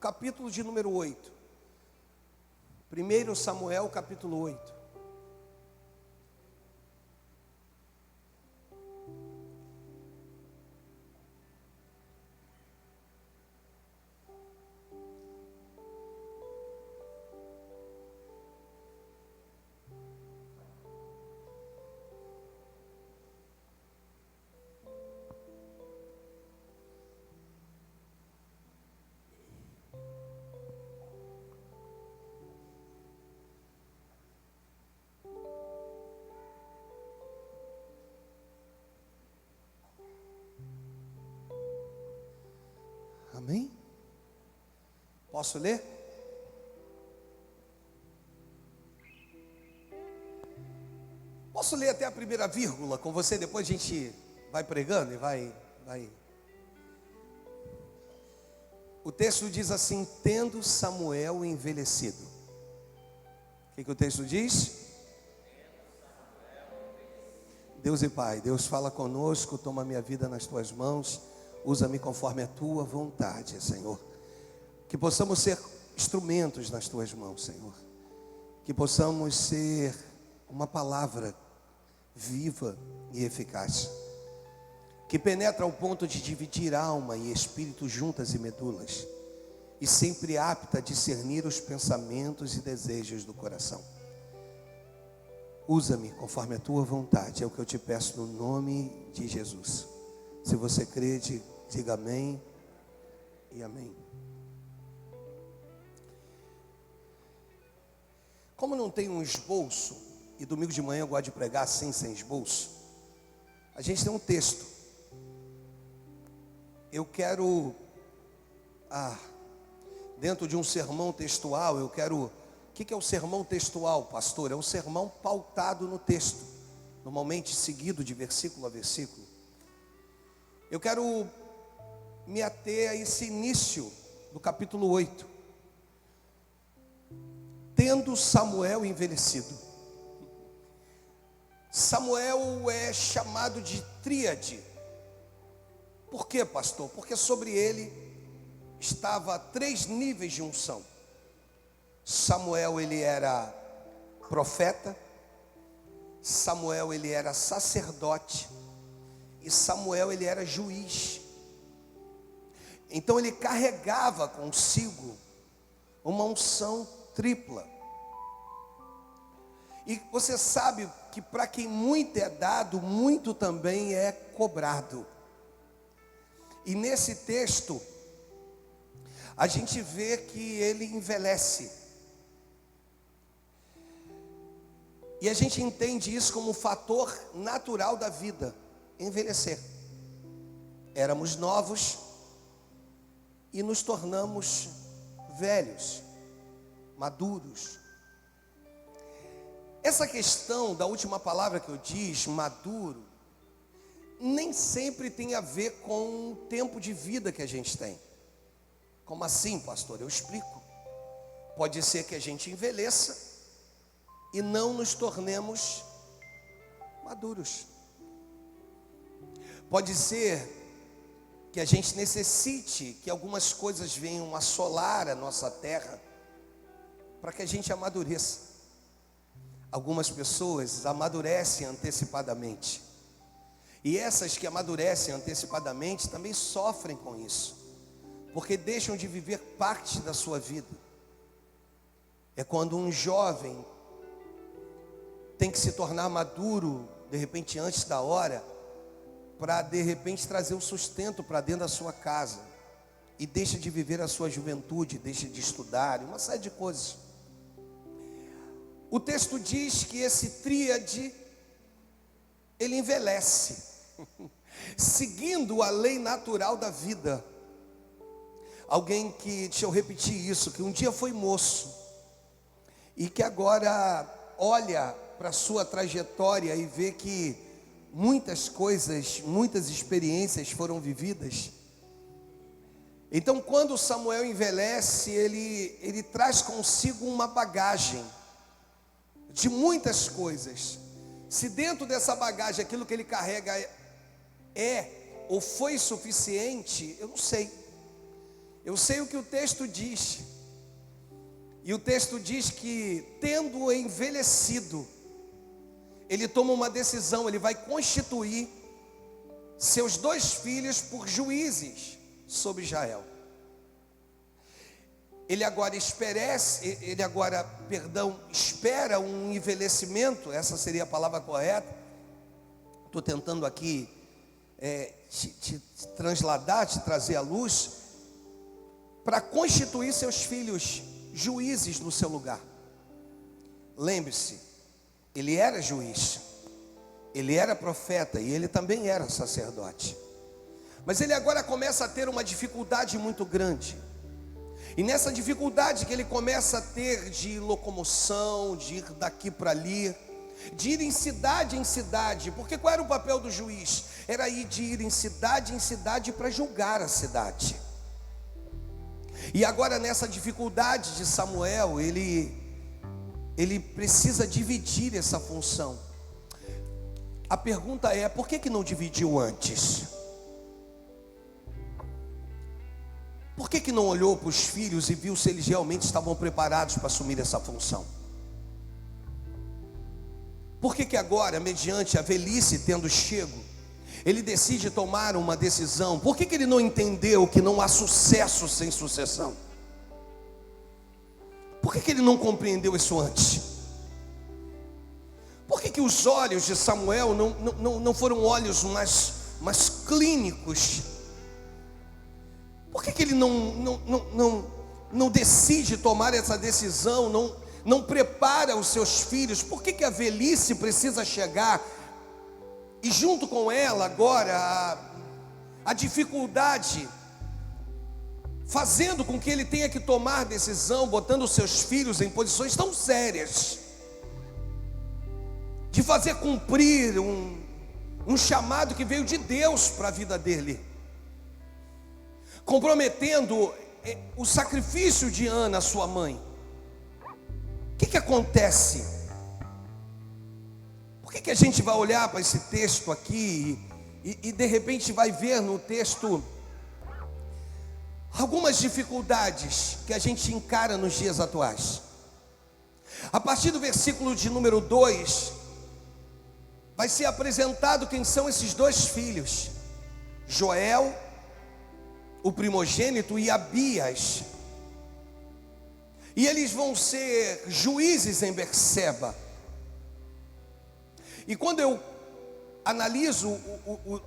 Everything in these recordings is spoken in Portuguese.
capítulo de número 8. 1 Samuel, capítulo 8. Amém? Posso ler? Posso ler até a primeira vírgula com você? Depois a gente vai pregando e vai. O texto diz assim: tendo Samuel envelhecido. O que o texto diz? Deus e Pai, Deus fala conosco, toma minha vida nas tuas mãos. Usa-me conforme a tua vontade, Senhor. Que possamos ser instrumentos nas tuas mãos, Senhor. Que possamos ser uma palavra viva e eficaz. Que penetra ao ponto de dividir alma e espírito juntas e medulas. E sempre apta a discernir os pensamentos e desejos do coração. Usa-me conforme a tua vontade. É o que eu te peço no nome de Jesus. Se você crê, diga amém e amém. Como não tem um esboço, e domingo de manhã eu gosto de pregar assim, sem esboço, a gente tem um texto. Eu quero, dentro de um sermão textual, o que é o sermão textual, pastor? É um sermão pautado no texto, normalmente seguido de versículo a versículo. Eu quero me ater a esse início do capítulo 8. Tendo Samuel envelhecido. Samuel é chamado de tríade. Por quê, pastor? Porque sobre ele estava 3 níveis de unção. Samuel, ele era profeta. Samuel, ele era sacerdote. E Samuel, ele era juiz. Então ele carregava consigo uma unção tripla. E você sabe que para quem muito é dado, muito também é cobrado. E nesse texto, a gente vê que ele envelhece. E a gente entende isso como um fator natural da vida. Envelhecer. Éramos novos e nos tornamos velhos, maduros. Essa questão da última palavra que eu disse, maduro, nem sempre tem a ver com o tempo de vida que a gente tem. Como assim, pastor? Eu explico. Pode ser que a gente envelheça e não nos tornemos maduros. Pode ser que a gente necessite que algumas coisas venham assolar a nossa terra para que a gente amadureça. Algumas pessoas amadurecem antecipadamente. E essas que amadurecem antecipadamente também sofrem com isso, porque deixam de viver parte da sua vida. É quando um jovem tem que se tornar maduro, de repente antes da hora, para de repente trazer o sustento para dentro da sua casa, e deixa de viver a sua juventude, deixa de estudar, uma série de coisas. O texto diz que esse tríade, ele envelhece, seguindo a lei natural da vida. Alguém que, deixa eu repetir isso, que um dia foi moço, e que agora olha para a sua trajetória e vê que muitas coisas, muitas experiências foram vividas. Então, quando Samuel envelhece, ele traz consigo uma bagagem de muitas coisas. Se dentro dessa bagagem aquilo que ele carrega é ou foi suficiente, eu não sei. Eu sei o que o texto diz. E o texto diz que, tendo envelhecido, ele toma uma decisão, ele vai constituir seus 2 filhos por juízes sobre Israel. Ele agora espera um envelhecimento, essa seria a palavra correta. Estou tentando aqui te transladar, te trazer à luz, para constituir seus filhos juízes no seu lugar. Lembre-se, ele era juiz, ele era profeta e ele também era sacerdote. Mas ele agora começa a ter uma dificuldade muito grande. E nessa dificuldade que ele começa a ter de locomoção, de ir daqui para ali, de ir em cidade, porque qual era o papel do juiz? Era ir de ir em cidade para julgar a cidade. E agora nessa dificuldade de Samuel, ele precisa dividir essa função. A pergunta é, por que não dividiu antes? Por que não olhou para os filhos e viu se eles realmente estavam preparados para assumir essa função? Por que agora, mediante a velhice tendo chego, ele decide tomar uma decisão? Por que ele não entendeu que não há sucesso sem sucessão? Por que ele não compreendeu isso antes? Por que os olhos de Samuel não foram olhos mais clínicos? Por que ele não decide tomar essa decisão, não prepara os seus filhos? Por que a velhice precisa chegar? E junto com ela agora a dificuldade, fazendo com que ele tenha que tomar decisão, botando os seus filhos em posições tão sérias, de fazer cumprir um chamado que veio de Deus para a vida dele, comprometendo o sacrifício de Ana, sua mãe. O que acontece? Por que a gente vai olhar para esse texto aqui e de repente vai ver no texto algumas dificuldades que a gente encara nos dias atuais? A partir do versículo de número 2, vai ser apresentado quem são esses 2 filhos: Joel, o primogênito, e Abias. E eles vão ser juízes em Berseba. E quando eu analiso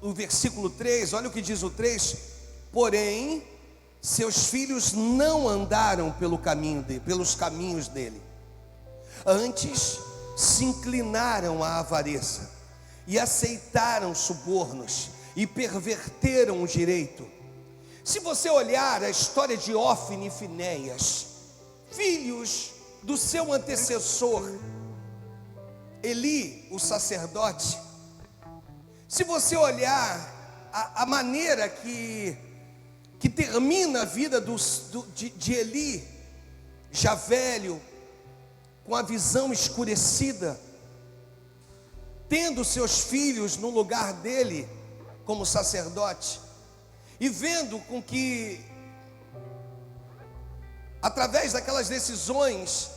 o versículo 3, olha o que diz o 3: porém, seus filhos não andaram pelos caminhos dele, antes se inclinaram à avareza, e aceitaram subornos, e perverteram o direito. Se você olhar a história de Ófni e Finéias, filhos do seu antecessor Eli, o sacerdote, se você olhar a maneira que termina a vida de Eli, já velho, com a visão escurecida, tendo seus filhos no lugar dele como sacerdote, e vendo com que, através daquelas decisões,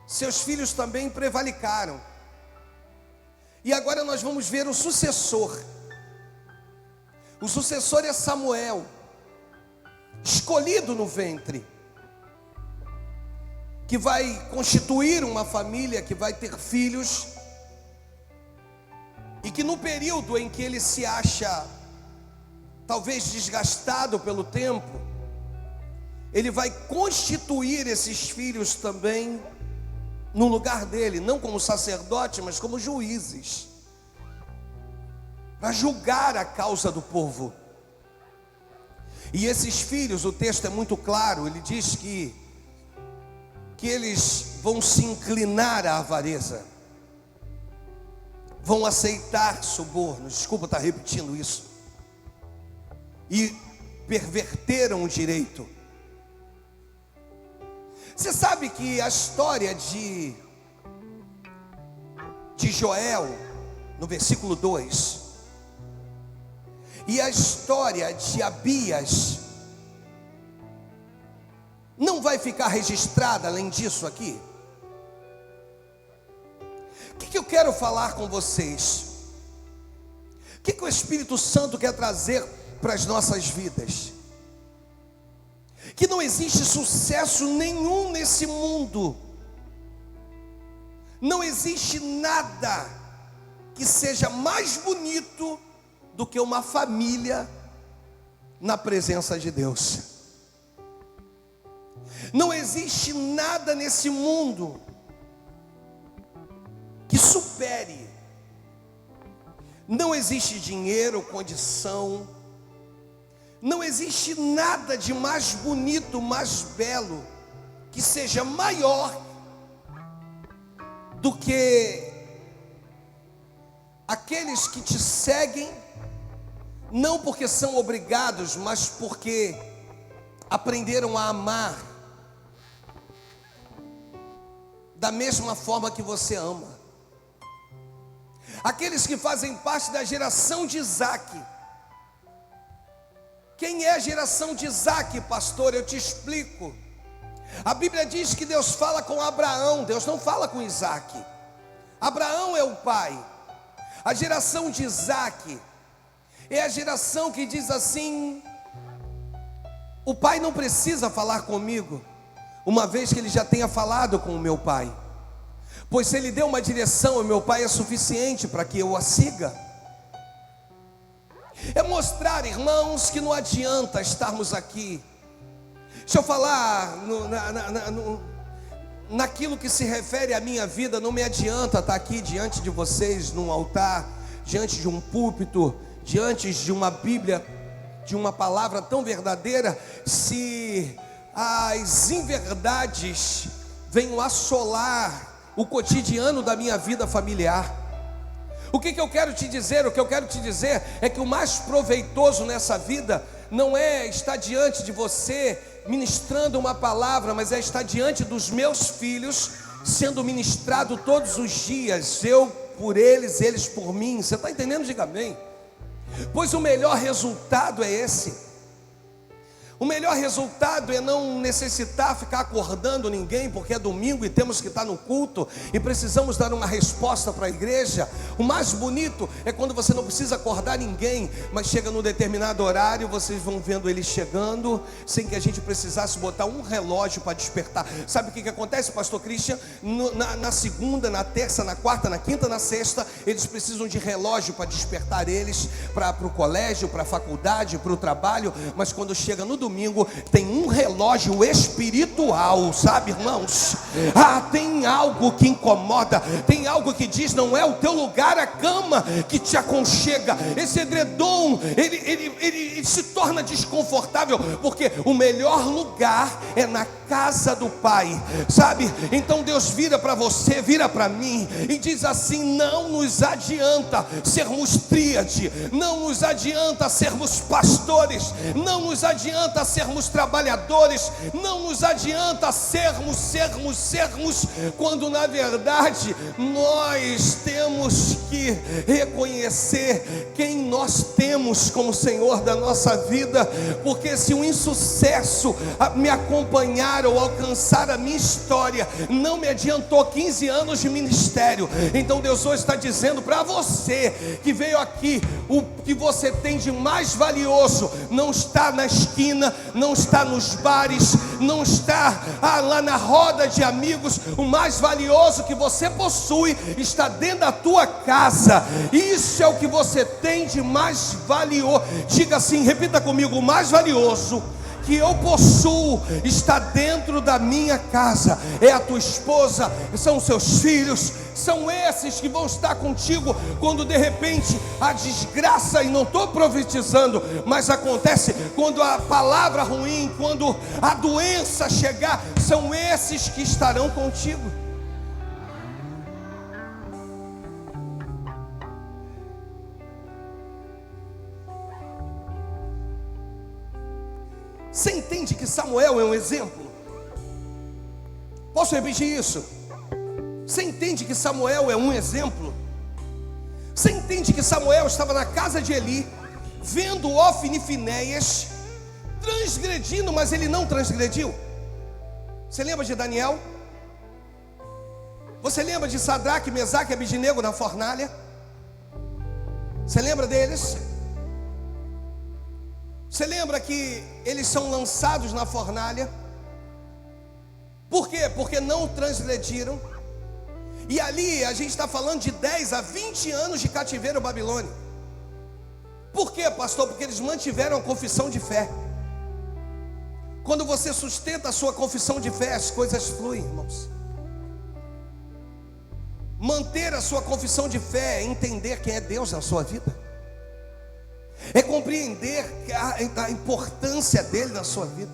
seus filhos também prevaricaram. E agora nós vamos ver o sucessor. O sucessor é Samuel, escolhido no ventre, que vai constituir uma família, que vai ter filhos, e que no período em que ele se acha talvez desgastado pelo tempo, ele vai constituir esses filhos também no lugar dele, não como sacerdote, mas como juízes, para julgar a causa do povo. E esses filhos, o texto é muito claro, ele diz que eles vão se inclinar à avareza, vão aceitar subornos, desculpa estar repetindo isso, e perverteram o direito. Você sabe que a história de Joel, no versículo 2, e a história de Abias, não vai ficar registrada além disso aqui? O que eu quero falar com vocês? O que o Espírito Santo quer trazer para as nossas vidas? Que não existe sucesso nenhum nesse mundo. Não existe nada que seja mais bonito do que uma família na presença de Deus. Não existe nada nesse mundo que supere. Não existe dinheiro, condição. Não existe nada de mais bonito, mais belo, que seja maior do que aqueles que te seguem, não porque são obrigados, mas porque aprenderam a amar da mesma forma que você ama. Aqueles que fazem parte da geração de Isaac. Quem é a geração de Isaac, pastor? Eu te explico. A Bíblia diz que Deus fala com Abraão, Deus não fala com Isaac. Abraão é o pai. A geração de Isaac é a geração que diz assim: o pai não precisa falar comigo, uma vez que ele já tenha falado com o meu pai. Pois se ele deu uma direção, o meu pai é suficiente para que eu a siga. É mostrar, irmãos, que não adianta estarmos aqui. Deixa eu falar naquilo que se refere à minha vida. Não me adianta estar aqui diante de vocês, num altar, diante de um púlpito, diante de uma Bíblia, de uma palavra tão verdadeira, se as inverdades venham assolar o cotidiano da minha vida familiar. O que eu quero te dizer? O que eu quero te dizer é que o mais proveitoso nessa vida não é estar diante de você ministrando uma palavra, mas é estar diante dos meus filhos sendo ministrado todos os dias, eu por eles, eles por mim. Você está entendendo? Diga amém. Pois o melhor resultado é esse. O melhor resultado é não necessitar ficar acordando ninguém, porque é domingo e temos que estar no culto e precisamos dar uma resposta para a igreja. O mais bonito é quando você não precisa acordar ninguém, mas chega num determinado horário, vocês vão vendo ele chegando, sem que a gente precisasse botar um relógio para despertar. Sabe o que acontece, pastor Christian? Na segunda, na terça, na quarta, na quinta, na sexta, eles precisam de relógio para despertar eles para o colégio, para a faculdade, para o trabalho. Mas quando chega no domingo, tem um relógio espiritual, sabe, irmãos? Tem algo que incomoda, tem algo que diz: não é o teu lugar a cama que te aconchega. Esse edredom, ele se torna desconfortável, porque o melhor lugar é na casa do Pai, sabe? Então Deus vira para você, vira para mim e diz assim: não nos adianta sermos tríade, não nos adianta sermos pastores, não nos adianta sermos trabalhadores, não nos adianta sermos, quando na verdade nós temos que reconhecer quem nós temos como Senhor da nossa vida. Porque se o insucesso me acompanhar ou alcançar a minha história, não me adiantou 15 anos de ministério. Então Deus hoje está dizendo para você que veio aqui: o que você tem de mais valioso não está na esquina, não está nos bares, não está lá na roda de amigos. O mais valioso que você possui está dentro da tua casa. Isso é o que você tem de mais valioso. Diga assim, repita comigo: o mais valioso que eu possuo está dentro da minha casa. É a tua esposa, são os seus filhos, são esses que vão estar contigo quando de repente a desgraça, e não estou profetizando, mas acontece quando a palavra ruim, quando a doença chegar, são esses que estarão contigo. Você entende que Samuel é um exemplo? Posso repetir isso? Você entende que Samuel é um exemplo? Você entende que Samuel estava na casa de Eli, vendo Ofni e Finéias transgredindo, mas ele não transgrediu. Você lembra de Daniel? Você lembra de Sadraque, Mesaque e Abednego na fornalha? Você lembra deles? Você lembra que eles são lançados na fornalha? Por quê? Porque não transgrediram. E ali a gente está falando de 10 a 20 anos de cativeiro babilônico. Por quê, pastor? Porque eles mantiveram a confissão de fé. Quando você sustenta a sua confissão de fé, as coisas fluem, irmãos. Manter a sua confissão de fé é entender quem é Deus na sua vida. É compreender a importância dele na sua vida.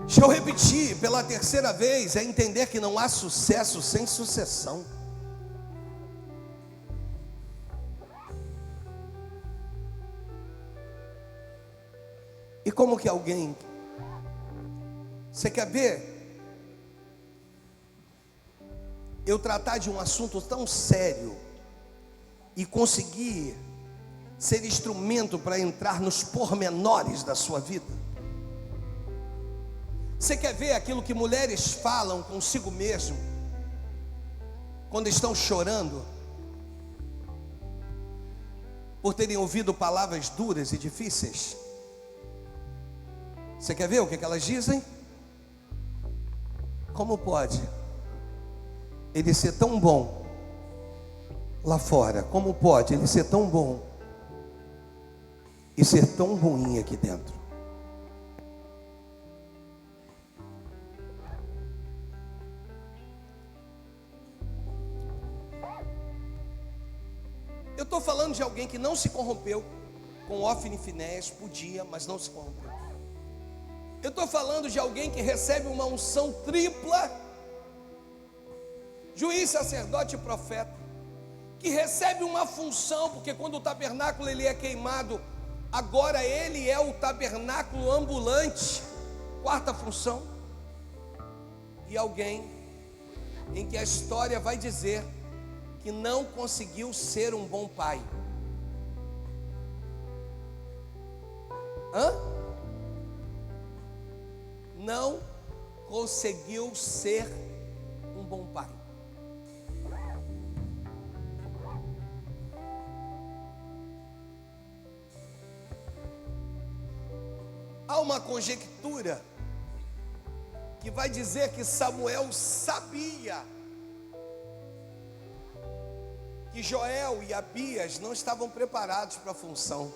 Deixa eu repetir pela terceira vez, é entender que não há sucesso sem sucessão. E como que alguém, você quer ver eu tratar de um assunto tão sério e conseguir ser instrumento para entrar nos pormenores da sua vida? Você quer ver aquilo que mulheres falam consigo mesmo quando estão chorando por terem ouvido palavras duras e difíceis? Você quer ver o que elas dizem? Como pode ele ser tão bom lá fora? Como pode ele ser tão bom e ser tão ruim aqui dentro? Eu estou falando de alguém que não se corrompeu com Ofni e Finéias, podia, mas não se corrompeu. Eu estou falando de alguém que recebe uma unção tripla, juiz, sacerdote e profeta, que recebe uma função, porque quando o tabernáculo ele é queimado, agora ele é o tabernáculo ambulante, quarta função. E alguém em que a história vai dizer que não conseguiu ser um bom pai. Não conseguiu ser um bom pai. Há uma conjectura que vai dizer que Samuel sabia que Joel e Abias não estavam preparados para a função.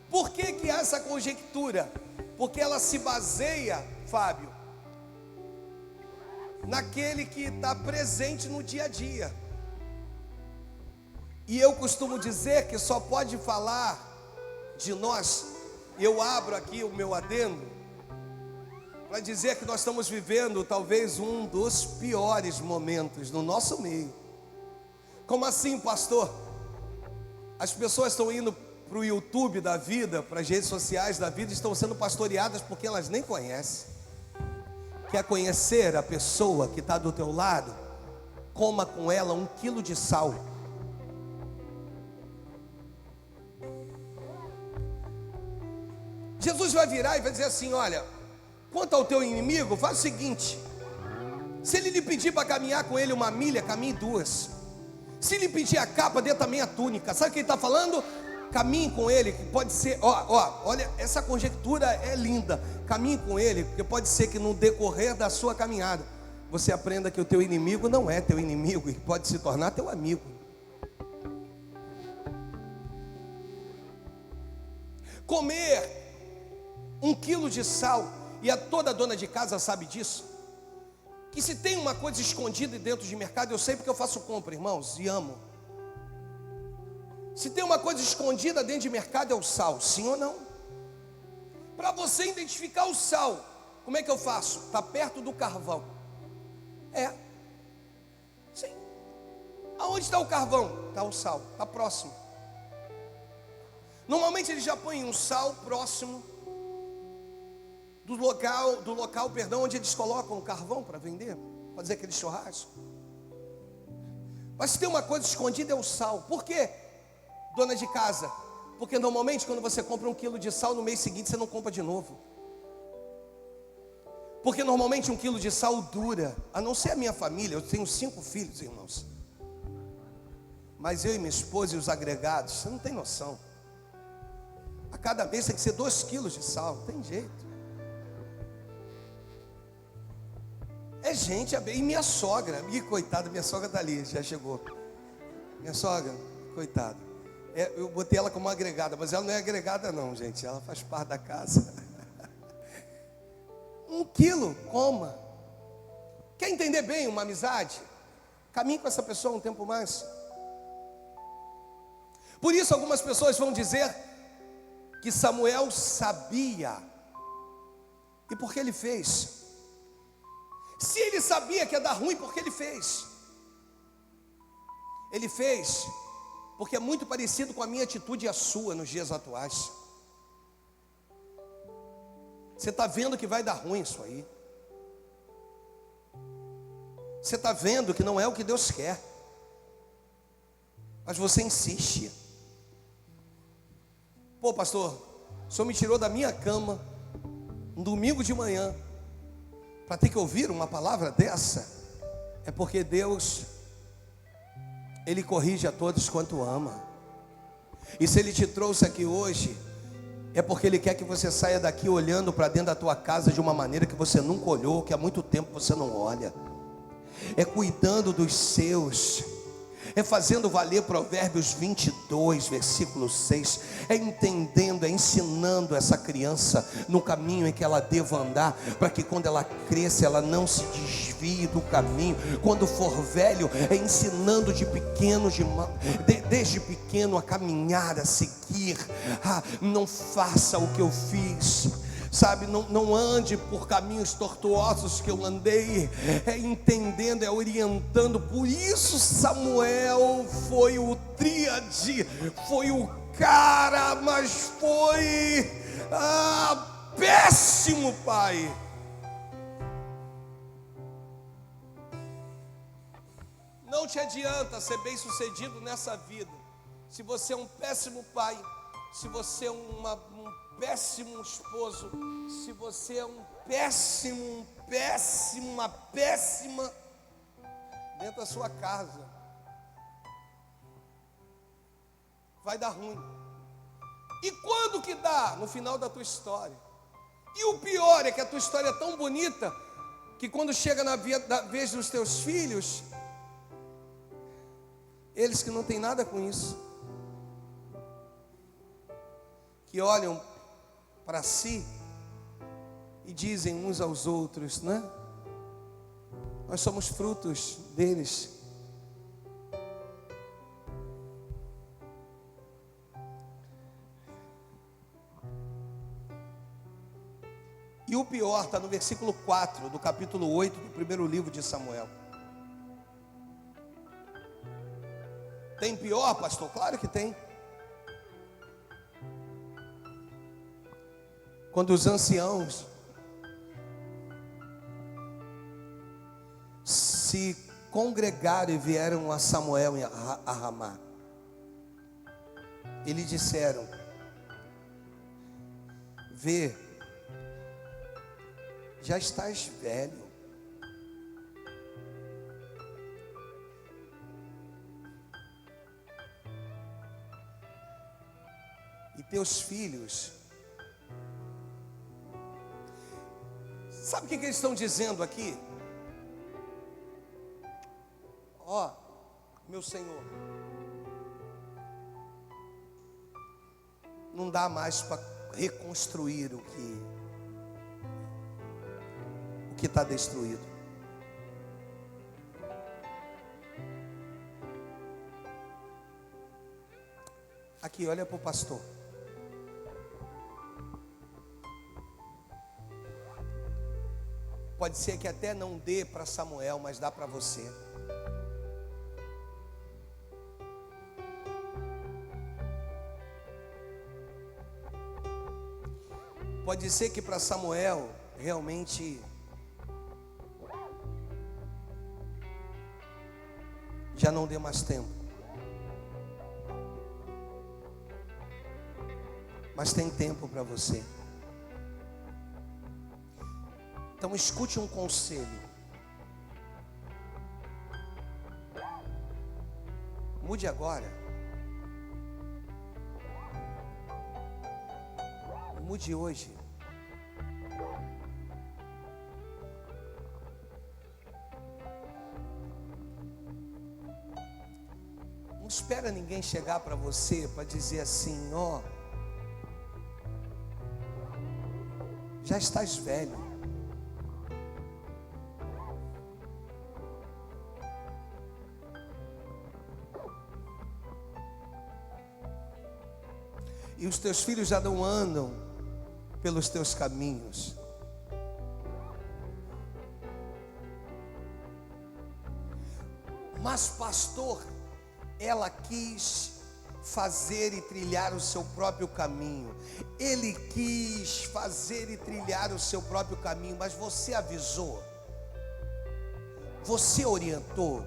Por que há essa conjectura? Porque ela se baseia, Fábio, naquele que está presente no dia a dia. E eu costumo dizer que só pode falar de nós. Eu abro aqui o meu adendo para dizer que nós estamos vivendo talvez um dos piores momentos no nosso meio. Como assim, pastor? As pessoas estão indo para o YouTube da vida, para as redes sociais da vida, estão sendo pastoreadas porque elas nem conhecem. Quer conhecer a pessoa que está do teu lado? Coma com ela 1 quilo de sal. Jesus vai virar e vai dizer assim: olha, quanto ao teu inimigo, faz o seguinte: se ele lhe pedir para caminhar com ele 1 milha, caminhe 2. Se lhe pedir a capa, dê também a túnica. Sabe o que ele está falando? Caminhe com ele, que pode ser, olha, essa conjectura é linda. Caminhe com ele, porque pode ser que no decorrer da sua caminhada você aprenda que o teu inimigo não é teu inimigo e pode se tornar teu amigo. Comer 1 quilo de sal, e toda dona de casa sabe disso, que se tem uma coisa escondida dentro de mercado, eu sei porque eu faço compra, irmãos, e amo. Se tem uma coisa escondida dentro de mercado é o sal, sim ou não? Para você identificar o sal, como é que eu faço? Está perto do carvão. Sim. Aonde está o carvão? Está o sal, está próximo. Normalmente eles já põem um sal próximo do local, onde eles colocam o carvão para vender, para fazer aquele churrasco. Mas se tem uma coisa escondida é o sal. Por quê, dona de casa? Porque normalmente quando você compra 1 quilo de sal, no mês seguinte você não compra de novo. Porque normalmente 1 quilo de sal dura, a não ser a minha família. Eu tenho 5 filhos, irmãos. Mas eu e minha esposa e os agregados, você não tem noção. A cada mês tem que ser 2 quilos de sal, não tem jeito. É gente, e minha sogra, e coitada, minha sogra está ali, já chegou. Minha sogra, coitada. Eu botei ela como agregada, mas ela não é agregada não, gente. Ela faz parte da casa. 1 quilo, coma. Quer entender bem uma amizade? Caminhe com essa pessoa um tempo mais. Por isso algumas pessoas vão dizer que Samuel sabia. E por que ele fez? Se ele sabia que ia dar ruim, por que ele fez? Ele fez porque é muito parecido com a minha atitude e a sua nos dias atuais. Você está vendo que vai dar ruim isso aí. Você está vendo que não é o que Deus quer. Mas você insiste. Pô, pastor, o senhor me tirou da minha cama um domingo de manhã para ter que ouvir uma palavra dessa. É porque Deus, Ele corrige a todos quanto ama. E se Ele te trouxe aqui hoje, é porque Ele quer que você saia daqui olhando para dentro da tua casa de uma maneira que você nunca olhou, que há muito tempo você não olha. É cuidando dos seus. É fazendo valer Provérbios 22, versículo 6. É entendendo, é ensinando essa criança no caminho em que ela deva andar, para que quando ela cresça, ela não se desvie do caminho. Quando for velho, é ensinando de pequeno, desde pequeno a caminhar, a seguir. Não faça o que eu fiz. Sabe, não ande por caminhos tortuosos que eu andei. É entendendo, é orientando. Por isso Samuel foi o tríade, foi o cara, mas foi péssimo pai. Não te adianta ser bem sucedido nessa vida se você é um péssimo pai, se você é um péssimo esposo, se você é uma péssima dentro da sua casa, vai dar ruim. E quando que dá? No final da tua história. E o pior é que a tua história é tão bonita que quando chega na vez dos teus filhos, eles que não têm nada com isso, que olham para si e dizem uns aos outros, né? Nós somos frutos deles. E o pior está no versículo 4 do capítulo 8 do primeiro livro de Samuel. Tem pior, pastor? Claro que tem. Quando os anciãos se congregaram e vieram a Samuel a Ramá, eles disseram: vê, já estás velho, e teus filhos. Sabe o que eles estão dizendo aqui? Ó, meu Senhor, não dá mais para reconstruir o que está destruído. Aqui, olha para o pastor. Pode ser que até não dê para Samuel, mas dá para você. Pode ser que para Samuel realmente já não dê mais tempo. Mas tem tempo para você. Então escute um conselho. Mude agora. Mude hoje. Não espera ninguém chegar para você para dizer assim, ó, já estás velho. E os teus filhos já não andam pelos teus caminhos. Mas pastor, ela quis fazer e trilhar o seu próprio caminho. Ele quis fazer e trilhar o seu próprio caminho, mas você avisou? Você orientou?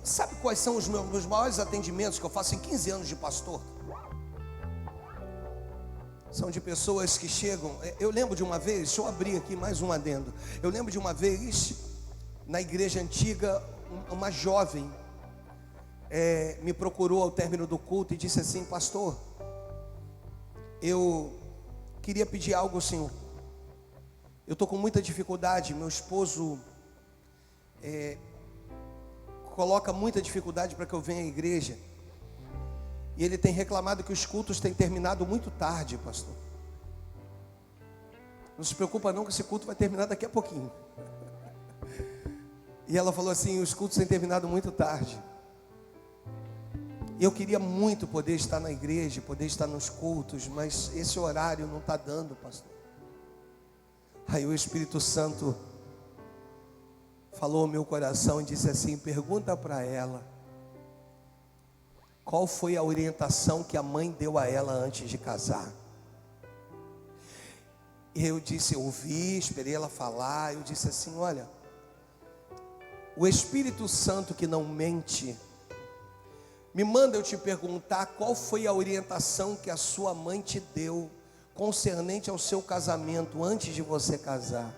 Sabe quais são os meus maiores atendimentos que eu faço em 15 anos de pastor? São de pessoas que chegam. Eu lembro de uma vez, deixa eu abrir aqui mais um adendo. Eu lembro de uma vez, na igreja antiga, uma jovem me procurou ao término do culto e disse assim: pastor, eu queria pedir algo ao senhor. Eu estou com muita dificuldade, meu esposo coloca muita dificuldade para que eu venha à igreja. E ele tem reclamado que os cultos têm terminado muito tarde, pastor. Não se preocupa não, que esse culto vai terminar daqui a pouquinho. E ela falou assim: os cultos têm terminado muito tarde. Eu queria muito poder estar na igreja, poder estar nos cultos, mas esse horário não está dando, pastor. Aí o Espírito Santo falou ao meu coração e disse assim: pergunta para ela qual foi a orientação que a mãe deu a ela antes de casar. E eu disse, eu ouvi, esperei ela falar. Eu disse assim: olha, o Espírito Santo que não mente me manda eu te perguntar qual foi a orientação que a sua mãe te deu concernente ao seu casamento antes de você casar.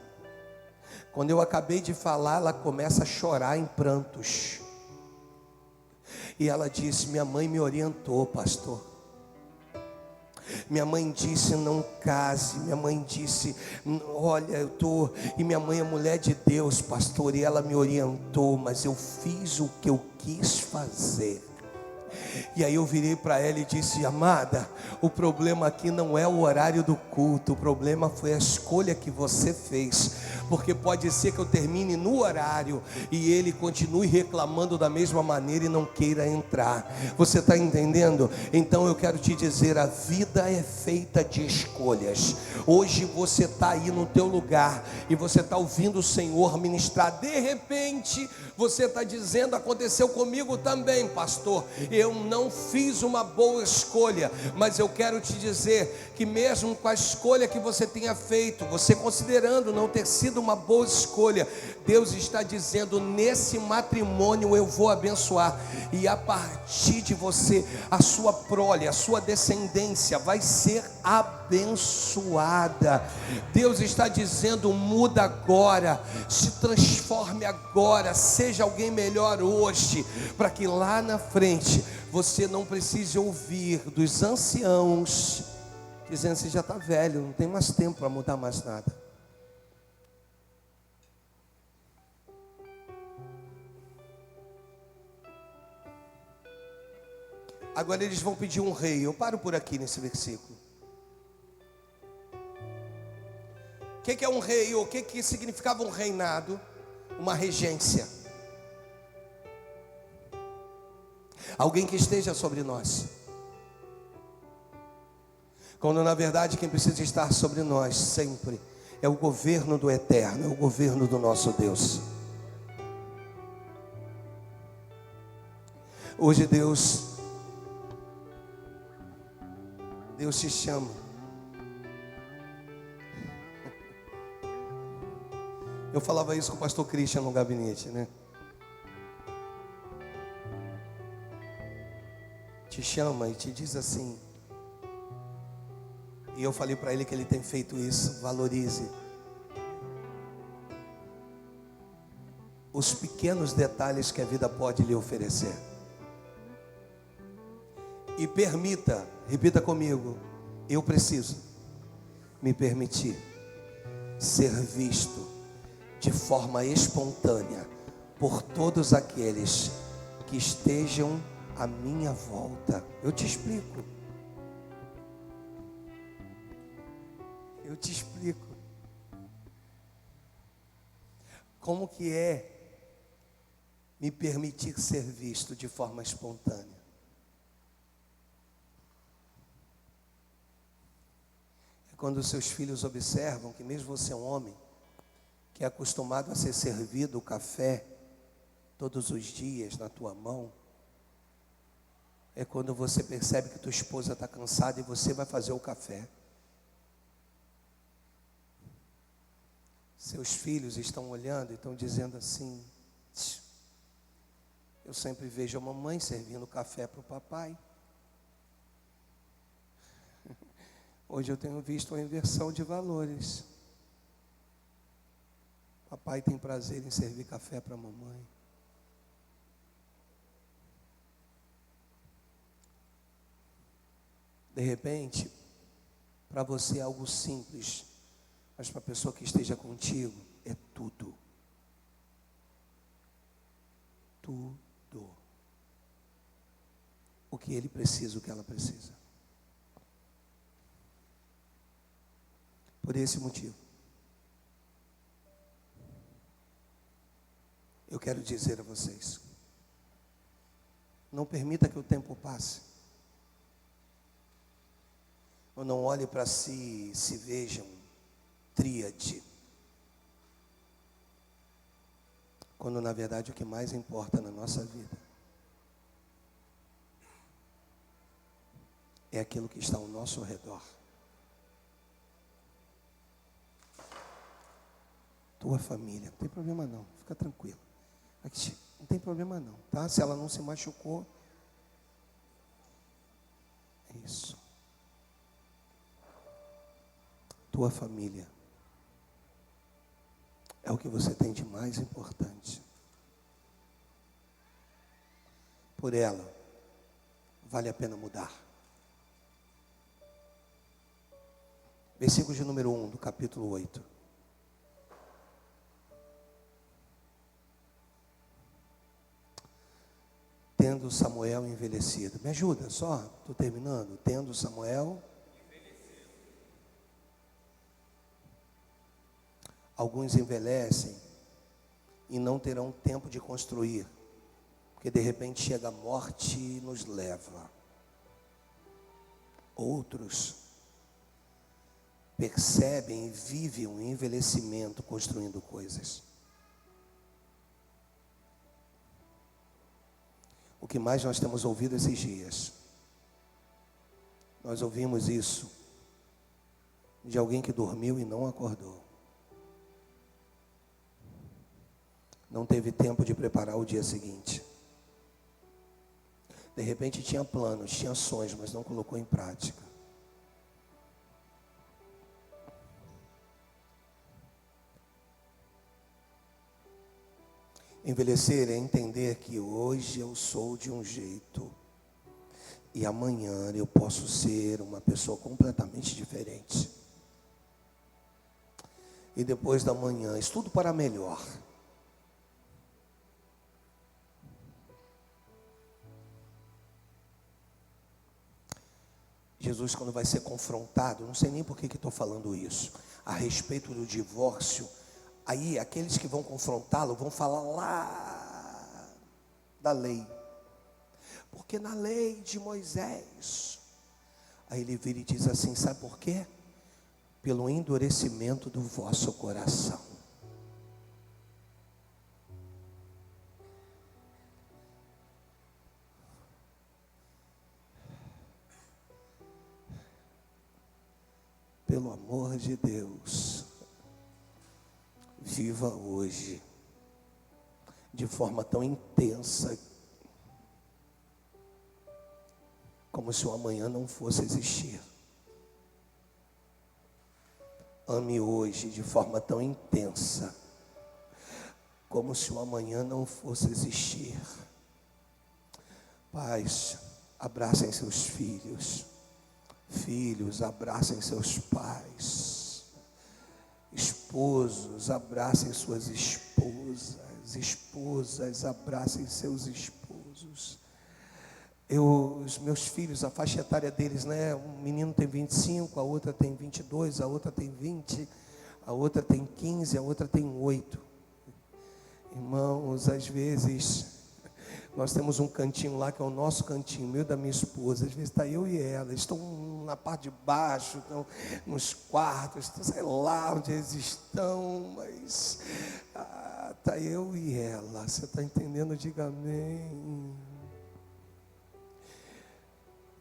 Quando eu acabei de falar, ela começa a chorar em prantos. E ela disse: minha mãe me orientou, pastor. Minha mãe disse: não case. Minha mãe disse: olha, eu estou... E minha mãe é mulher de Deus, pastor. E ela me orientou, mas eu fiz o que eu quis fazer. E aí eu virei para ela e disse: amada, o problema aqui não é o horário do culto, o problema foi a escolha que você fez. Porque pode ser que eu termine no horário e ele continue reclamando da mesma maneira e não queira entrar. Você está entendendo? Então eu quero te dizer, a vida é feita de escolhas. Hoje você está aí no teu lugar e você está ouvindo o Senhor ministrar. De repente você está dizendo: aconteceu comigo também, pastor, eu não fiz uma boa escolha. Mas eu quero te dizer que mesmo com a escolha que você tenha feito, você considerando não ter sido uma boa escolha, Deus está dizendo: nesse matrimônio eu vou abençoar. E a partir de você, a sua prole, a sua descendência vai ser abençoada. Deus está dizendo: muda agora, se transforme agora, seja alguém melhor hoje, para que lá na frente você não precise ouvir dos anciãos dizendo: você já está velho, não tem mais tempo para mudar mais nada. Agora eles vão pedir um rei. Eu paro por aqui nesse versículo. O que é um rei? O que significava um reinado? Uma regência. Alguém que esteja sobre nós. Quando na verdade quem precisa estar sobre nós sempre é o governo do eterno, é o governo do nosso Deus. Hoje Deus te chama. Eu falava isso com o pastor Christian no gabinete, né? Te chama e te diz assim: E eu falei para ele que ele tem feito isso. Valorize os pequenos detalhes que a vida pode lhe oferecer. E permita, repita comigo, eu preciso me permitir ser visto de forma espontânea por todos aqueles que estejam à minha volta. Eu te explico. Eu te explico. Como que é me permitir ser visto de forma espontânea? É quando os seus filhos observam que mesmo você é um homem, que é acostumado a ser servido o café todos os dias na tua mão, é quando você percebe que tua esposa está cansada e você vai fazer o café. Seus filhos estão olhando e estão dizendo assim: eu sempre vejo a mamãe servindo café para o papai. Hoje eu tenho visto uma inversão de valores. Papai tem prazer em servir café para a mamãe. De repente, para você é algo simples, mas para a pessoa que esteja contigo é tudo. Tudo. O que ele precisa, o que ela precisa. Por esse motivo, eu quero dizer a vocês: não permita que o tempo passe. Ou não olhe para si, se vejam tríade. Quando na verdade o que mais importa na nossa vida é aquilo que está ao nosso redor. Tua família, não tem problema não, fica tranquilo. Aqui, não tem problema não, tá? Se ela não se machucou, é isso. Tua família é o que você tem de mais importante. Por ela, vale a pena mudar. Versículo de número 1 do capítulo 8. Tendo Samuel envelhecido. Me ajuda só, estou terminando. Tendo Samuel envelhecido. Alguns envelhecem e não terão tempo de construir, porque de repente chega a morte e nos leva. Outros percebem e vivem um envelhecimento construindo coisas. O que mais nós temos ouvido esses dias? Nós ouvimos isso de alguém que dormiu e não acordou. Não teve tempo de preparar o dia seguinte. De repente tinha planos, tinha sonhos, mas não colocou em prática. Envelhecer é entender que hoje eu sou de um jeito e amanhã eu posso ser uma pessoa completamente diferente. E depois da manhã, estudo para melhor. Jesus, quando vai ser confrontado, não sei nem por que estou falando isso, a respeito do divórcio, aí aqueles que vão confrontá-lo vão falar lá da lei. Porque na lei de Moisés, aí ele vira e diz assim, sabe por quê? Pelo endurecimento do vosso coração. Pelo amor de Deus, viva hoje de forma tão intensa, como se o amanhã não fosse existir. Ame hoje de forma tão intensa, como se o amanhã não fosse existir. Pais, abracem seus filhos. Filhos, abracem seus pais. Esposos, abracem suas esposas. Esposas, abracem seus esposos. Os meus filhos, a faixa etária deles, né? Um menino tem 25, a outra tem 22, a outra tem 20, a outra tem 15, a outra tem 8. Irmãos, às vezes nós temos um cantinho lá que é o nosso cantinho, meu e da minha esposa. Às vezes está eu e ela, estão na parte de baixo, estão nos quartos, sei lá onde eles estão, mas está eu e ela. Você está entendendo? Diga amém.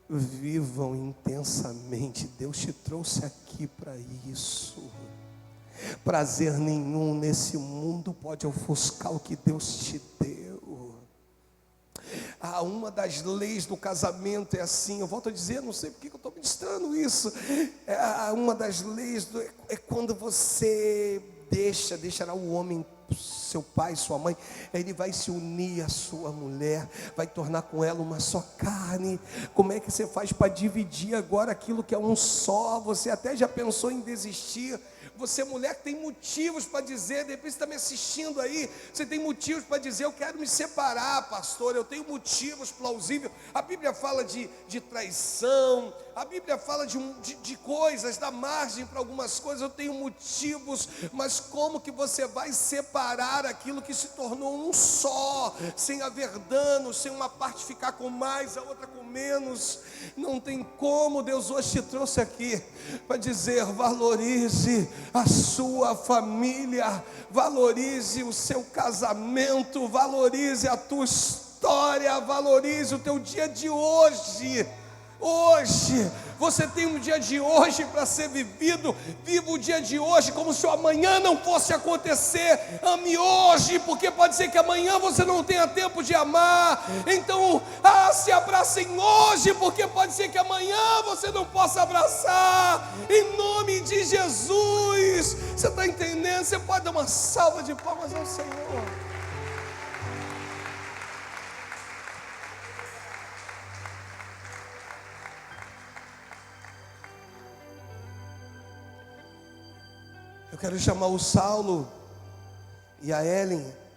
Vivam intensamente. Deus te trouxe aqui para isso. Prazer nenhum nesse mundo pode ofuscar o que Deus te deu. Uma das leis do casamento é assim, eu volto a dizer, não sei porque eu estou ministrando isso. Uma das leis é quando você deixará o homem, seu pai, sua mãe, ele vai se unir à sua mulher, vai tornar com ela uma só carne. Como é que você faz para dividir agora aquilo que é um só? Você até já pensou em desistir? Você, mulher, que tem motivos para dizer, de repente você está me assistindo aí, você tem motivos para dizer, eu quero me separar, pastor, eu tenho motivos plausíveis. A Bíblia fala de traição, a Bíblia fala de coisas, dá margem para algumas coisas, eu tenho motivos, mas como que você vai separar aquilo que se tornou um só, sem haver danos, sem uma parte ficar com mais, a outra com menos? Não tem como. Deus hoje te trouxe aqui para dizer, valorize a sua família, valorize o seu casamento, valorize a tua história, valorize o teu dia de hoje. Hoje, você tem um dia de hoje para ser vivido. Viva o dia de hoje como se o amanhã não fosse acontecer. Ame hoje, porque pode ser que amanhã você não tenha tempo de amar. Então, se abracem hoje, porque pode ser que amanhã você não possa abraçar. Em nome de Jesus. Você está entendendo? Você pode dar uma salva de palmas ao Senhor. Eu quero chamar o Saulo e a Ellen